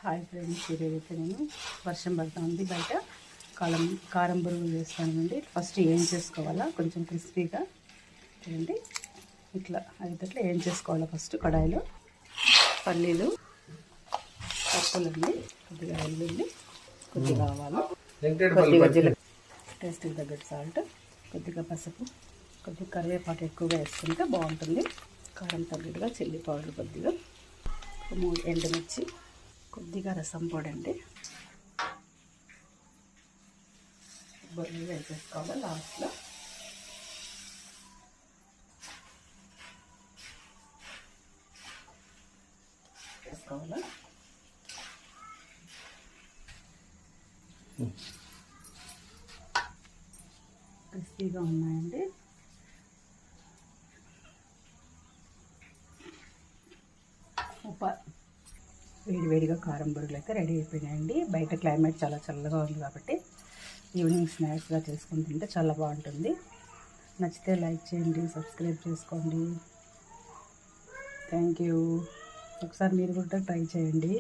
Hi friends, ఈరోజైతే నేను వర్షం పడుతుంది బయట కారం బురుగులు చేస్తానండి. ఫస్ట్ ఏం చేసుకోవాలా, కొంచెం క్రిస్పీగా చూడండి ఇట్లా అయ్యేటట్లు ఏం చేసుకోవాలా. ఫస్ట్ కడాయిలో పల్లీలు, పప్పులండి, కొద్దిగా వెల్లుల్లి, కొద్దిగా ఆవాలు, కొద్దిగా జీలకర్ర, టేస్ట్కి తగ్గట్టు సాల్ట్, కొద్దిగా పసుపు, కొద్దిగా కరివేపాకు ఎక్కువగా వేసుకుంటే బాగుంటుంది. కారం తగ్గట్టుగా చిల్లీ పౌడర్, కొద్దిగా 3 ఎండుమిర్చి, కొద్దిగా రసం పొడి అండి. బొల్లి వేసేసుకోవాలి లాస్ట్లో. వేసుకోవాలి. క్రిస్పీగా ఉన్నాయండి. వేడివేడిగా కారం బురుగులు అయితే రెడీ అయిపోయినాయండి. బయట క్లైమేట్ చాలా చల్లగా ఉంది కాబట్టి ఈవినింగ్ స్నాక్స్గా చేసుకుని తింటే చాలా బాగుంటుంది. నచ్చితే లైక్ చేయండి, సబ్స్క్రైబ్ చేసుకోండి. Thank you. ఒకసారి మీరు కూడా ట్రై చేయండి.